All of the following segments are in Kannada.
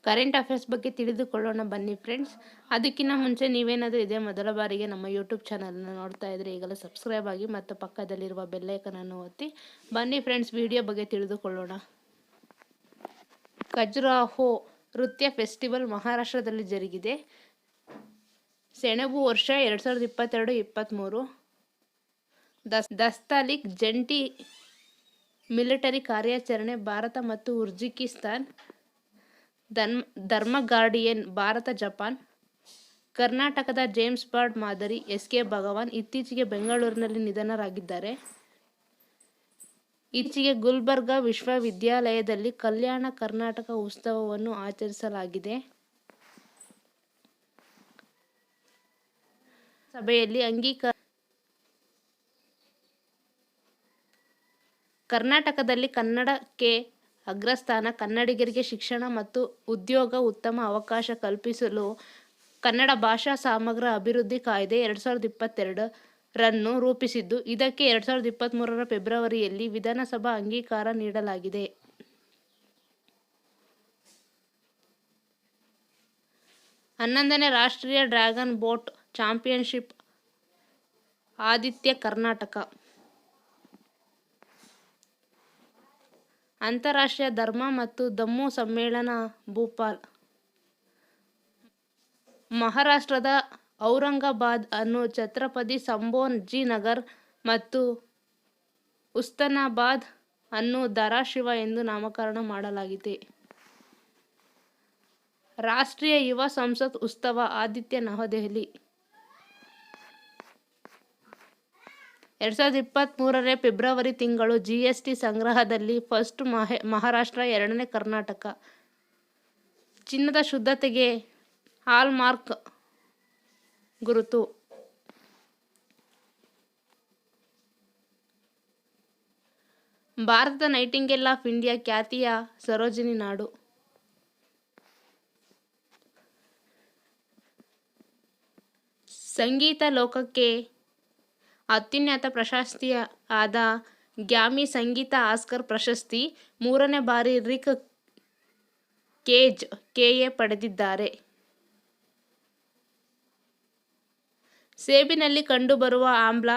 ಕರೆಂಟ್ ಅಫೇರ್ಸ್ ಬಗ್ಗೆ ತಿಳಿದುಕೊಳ್ಳೋಣ ಬನ್ನಿ ಫ್ರೆಂಡ್ಸ್. ಅದಕ್ಕಿಂತ ಮುಂಚೆ ನೀವೇನಾದರೂ ಇದೇ ಮೊದಲ ಬಾರಿಗೆ ನಮ್ಮ ಯೂಟ್ಯೂಬ್ ಚಾನಲ್ನ ನೋಡ್ತಾ ಇದ್ದರೆ ಈಗಲೇ ಸಬ್ಸ್ಕ್ರೈಬ್ ಆಗಿ ಮತ್ತು ಪಕ್ಕದಲ್ಲಿರುವ ಬೆಲ್ಲೈಕನನ್ನು ಒತ್ತಿ. ಬನ್ನಿ ಫ್ರೆಂಡ್ಸ್, ವಿಡಿಯೋ ಬಗ್ಗೆ ತಿಳಿದುಕೊಳ್ಳೋಣ. ಖಜುರಾಹೋ ನೃತ್ಯ ಫೆಸ್ಟಿವಲ್ ಮಹಾರಾಷ್ಟ್ರದಲ್ಲಿ ಜರುಗಿದೆ. ಸೆಣಬು ವರ್ಷ 2022-23. ದಸ್ತಾಲಿಕ್ ಜಂಟಿ ಮಿಲಿಟರಿ ಕಾರ್ಯಾಚರಣೆ ಭಾರತ ಮತ್ತು ಉಜ್ಬೇಕಿಸ್ತಾನ್. ಧರ್ಮ ಗಾರ್ಡಿಯನ್ ಭಾರತ ಜಪಾನ್. ಕರ್ನಾಟಕದ ಜೇಮ್ಸ್ ಬಾಂಡ್ ಮಾದರಿ ಎಸ್.ಕೆ. ಭಗವಾನ್ ಇತ್ತೀಚೆಗೆ ಬೆಂಗಳೂರಿನಲ್ಲಿ ನಿಧನರಾಗಿದ್ದಾರೆ. ಇತ್ತೀಚೆಗೆ ಗುಲ್ಬರ್ಗಾ ವಿಶ್ವವಿದ್ಯಾಲಯದಲ್ಲಿ ಕಲ್ಯಾಣ ಕರ್ನಾಟಕ ಉತ್ಸವವನ್ನು ಆಚರಿಸಲಾಗಿದೆ. ಸಭೆಯಲ್ಲಿ ಕರ್ನಾಟಕದಲ್ಲಿ ಕನ್ನಡಕ್ಕೆ ಅಗ್ರಸ್ಥಾನ. ಕನ್ನಡಿಗರಿಗೆ ಶಿಕ್ಷಣ ಮತ್ತು ಉದ್ಯೋಗ ಉತ್ತಮ ಅವಕಾಶ ಕಲ್ಪಿಸಲು ಕನ್ನಡ ಭಾಷಾ ಸಮಗ್ರ ಅಭಿವೃದ್ಧಿ ಕಾಯ್ದೆ 2022 ರನ್ನು ರೂಪಿಸಿದ್ದು, ಇದಕ್ಕೆ 2023 ಫೆಬ್ರವರಿಯಲ್ಲಿ ವಿಧಾನಸಭಾ ಅಂಗೀಕಾರ ನೀಡಲಾಗಿದೆ. ಹನ್ನೊಂದನೇ ರಾಷ್ಟ್ರೀಯ ಡ್ರ್ಯಾಗನ್ ಬೋಟ್ ಚಾಂಪಿಯನ್ಶಿಪ್ ಆತಿಥ್ಯ ಕರ್ನಾಟಕ. ಅಂತಾರಾಷ್ಟ್ರೀಯ ಧರ್ಮ ಮತ್ತು ದಮ್ಮು ಸಮ್ಮೇಳನ ಭೋಪಾಲ್. ಮಹಾರಾಷ್ಟ್ರದ ಔರಂಗಾಬಾದ್ ಅನ್ನು ಛತ್ರಪತಿ ಸಂಭಾಜಿ ನಗರ್ ಮತ್ತು ಉಸ್ಮಾನಾಬಾದ್ ಅನ್ನು ಧಾರಾಶಿವ ಎಂದು ನಾಮಕರಣ ಮಾಡಲಾಗಿದೆ. ರಾಷ್ಟ್ರೀಯ ಯುವ ಸಂಸತ್ ಉತ್ಸವ ಆತಿಥ್ಯ ನವದೆಹಲಿ. 2023 ಫೆಬ್ರವರಿ ತಿಂಗಳು ಜಿಎಸ್ಟಿ ಸಂಗ್ರಹದಲ್ಲಿ ಫಸ್ಟ್ ಮಹಾರಾಷ್ಟ್ರ, ಎರಡನೇ ಕರ್ನಾಟಕ. ಚಿನ್ನದ ಶುದ್ಧತೆಗೆ ಹಾಲ್ಮಾರ್ಕ್ ಗುರುತು. ಭಾರತದ ನೈಟಿಂಗೇಲ್ ಆಫ್ ಇಂಡಿಯಾ ಖ್ಯಾತಿಯ ಸರೋಜಿನಿ ನಾಯ್ಡು. ಸಂಗೀತ ಲೋಕಕ್ಕೆ ಅತ್ಯುನ್ನತ ಪ್ರಶಸ್ತಿಯಾದ ಗ್ರಾಮಿ ಸಂಗೀತ ಆಸ್ಕರ್ ಪ್ರಶಸ್ತಿ 3ನೇ ಬಾರಿ ರಿಕ್ ಕೇಜ್ ಕೆ.ಎ. ಪಡೆದಿದ್ದಾರೆ. ಸೇಬಿನಲ್ಲಿ ಕಂಡುಬರುವ ಆಮ್ಲ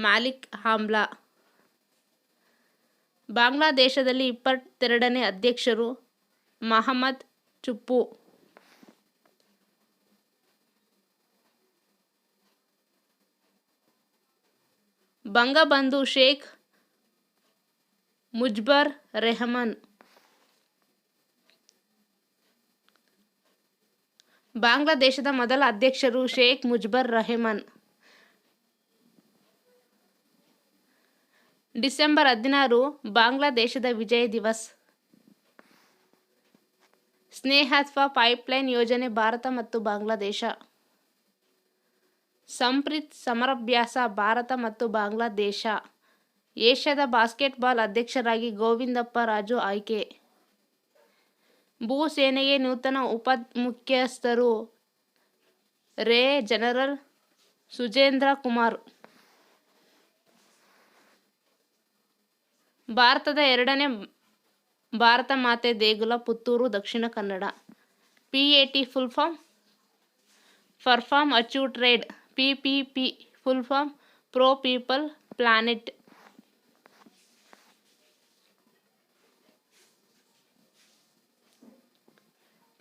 ಮ್ಯಾಲಿಕ್ ಆಮ್ಲ. ಬಾಂಗ್ಲಾದೇಶದಲ್ಲಿ 22ನೇ ಅಧ್ಯಕ್ಷರು ಮಹಮ್ಮದ್ ಚುಪ್ಪು. ಬಂಗಬಂಧು ಶೇಖ್ ಮುಜಿಬುರ್ ರೆಹಮಾನ್. ಬಾಂಗ್ಲಾದೇಶದ ಮೊದಲ ಅಧ್ಯಕ್ಷರು ಶೇಖ್ ಮುಜಿಬುರ್ ರೆಹಮಾನ್. ಡಿಸೆಂಬರ್ 16 ಬಾಂಗ್ಲಾದೇಶದ ವಿಜಯ್ ದಿವಸ್. ಸ್ನೇಹತ್ವ ಪೈಪ್ಲೈನ್ ಯೋಜನೆ ಭಾರತ ಮತ್ತು ಬಾಂಗ್ಲಾದೇಶ. ಸಂಪ್ರೀತ್ ಸಮರಾಭ್ಯಾಸ ಭಾರತ ಮತ್ತು ಬಾಂಗ್ಲಾದೇಶ. ಏಷ್ಯಾದ ಬಾಸ್ಕೆಟ್ಬಾಲ್ ಅಧ್ಯಕ್ಷರಾಗಿ ಗೋವಿಂದಪ್ಪ ರಾಜು ಆಯ್ಕೆ. ಭೂಸೇನೆಗೆ ನೂತನ ಉಪಮುಖ್ಯಸ್ಥರು ರೇ ಜನರಲ್ ಸುಜೇಂದ್ರ ಕುಮಾರ್. ಭಾರತದ ಎರಡನೇ ಭಾರತ ಮಾತೆ ದೇಗುಲ Puttur, Dakshina Kannada. PAT full form perform achieve trade. PPP full form pro people planet.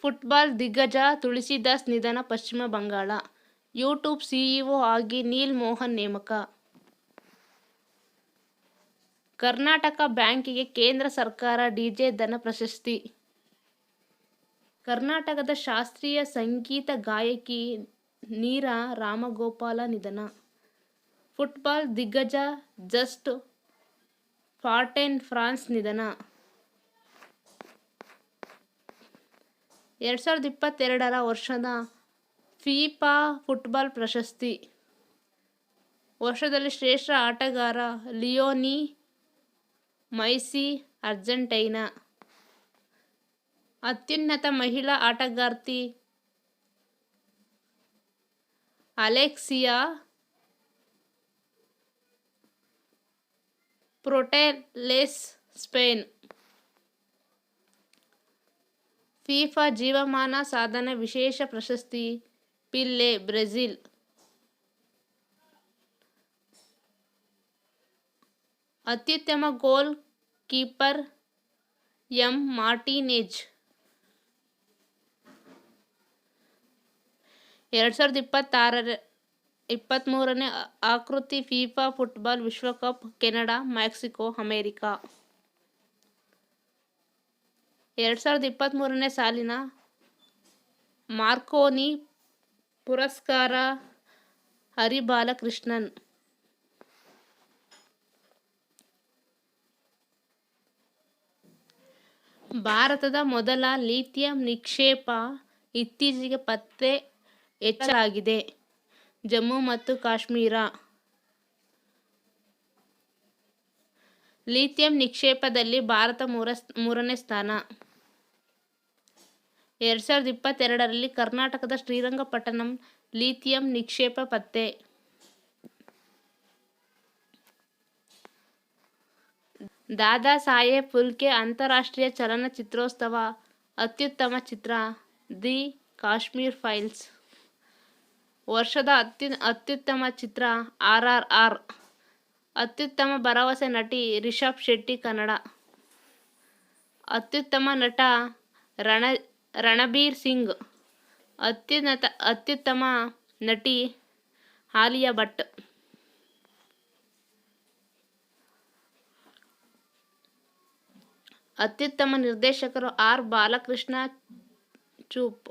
Football ದಿಗ್ಗಜ ತುಳಸಿದಾಸ್ ನಿಧನ, ಪಶ್ಚಿಮ ಬಂಗಾಳ. ಯೂಟ್ಯೂಬ್ ಸಿಇಒ ಆಗಿ ನೀಲ್ ಮೋಹನ್ ನೇಮಕ. ಕರ್ನಾಟಕ ಬ್ಯಾಂಕಿಗೆ ಕೇಂದ್ರ ಸರ್ಕಾರ ಡಿಜೆ ಧನ ಪ್ರಶಸ್ತಿ. ಕರ್ನಾಟಕದ ಶಾಸ್ತ್ರೀಯ ಸಂಗೀತ ಗಾಯಕಿ ನೀರಾ ರಾಮಗೋಪಾಲ ನಿಧನ. ಫುಟ್ಬಾಲ್ ದಿಗ್ಗಜ ಜಸ್ಟ್ ಫಾಂಟೇನ್ ಫ್ರಾನ್ಸ್ ನಿಧನ. 2022 ವರ್ಷದ ಫಿಫಾ ಫುಟ್ಬಾಲ್ ಪ್ರಶಸ್ತಿ. ವರ್ಷದಲ್ಲಿ ಶ್ರೇಷ್ಠ ಆಟಗಾರ ಲಿಯೋನಿ ಮೆಸ್ಸಿ, ಅರ್ಜೆಂಟೈನಾ. ಅತ್ಯುನ್ನತ ಮಹಿಳಾ ಆಟಗಾರ್ತಿ ಅಲೆಕ್ಸಿಯಾ ಪ್ರೋಟೆಲೆಸ್, ಸ್ಪೇನ್. ಫಿಫಾ ಜೀವಮಾನ ಸಾಧನೆ ವಿಶೇಷ ಪ್ರಶಸ್ತಿ ಪಿಲ್ಲೆ ಬ್ರೆಜಿಲ್. ಅತ್ಯುತ್ತಮ ಗೋಲ್ ಕೀಪರ್ ಎಂ ಮಾರ್ಟಿನೆಜ್. 2023ನೇ ಆವೃತ್ತಿ ಫಿಫಾ ಫುಟ್ಬಾಲ್ ವಿಶ್ವಕಪ್ ಕೆನಡಾ, ಮೆಕ್ಸಿಕೋ, ಅಮೆರಿಕ. 2023ನೇ ಸಾಲಿನ ಮಾರ್ಕೋನಿ ಪುರಸ್ಕಾರ ಹರಿಬಾಲಕೃಷ್ಣನ್. ಭಾರತದ ಮೊದಲ ಲಿಥಿಯಂ ನಿಕ್ಷೇಪ ಇತ್ತೀಚೆಗೆ ಪತ್ತೆ ಹೆಚ್ಚಲಾಗಿದೆ. ಜಮ್ಮು ಮತ್ತು ಕಾಶ್ಮೀರ. ಲಿಥಿಯಂ ನಿಕ್ಷೇಪದಲ್ಲಿ ಭಾರತ ಮೂರನೇ ಸ್ಥಾನ. 2022ರಲ್ಲಿ ಕರ್ನಾಟಕದ ಶ್ರೀರಂಗಪಟ್ಟಣಂ ಲಿಥಿಯಂ ನಿಕ್ಷೇಪ ಪತ್ತೆ. ದಾದಾ ಸಾಹೇಬ್ ಫಾಲ್ಕೆ ಅಂತಾರಾಷ್ಟ್ರೀಯ ಚಲನಚಿತ್ರೋತ್ಸವ ಅತ್ಯುತ್ತಮ ಚಿತ್ರ ದಿ ಕಾಶ್ಮೀರ್ ಫೈಲ್ಸ್. ವರ್ಷದ ಅತ್ಯುತ್ತಮ ಚಿತ್ರ RRR. ಅತ್ಯುತ್ತಮ ಭರವಸೆ ನಟಿ ರಿಷಬ್ ಶೆಟ್ಟಿ ಕನ್ನಡ. ಅತ್ಯುತ್ತಮ ನಟ ರಣಬೀರ್ ಸಿಂಗ್. ಅತ್ಯುತ್ತಮ ನಟಿ ಆಲಿಯಾ ಭಟ್. ಅತ್ಯುತ್ತಮ ನಿರ್ದೇಶಕರು ಆರ್ ಬಾಲಕೃಷ್ಣ ಚೂಪ್.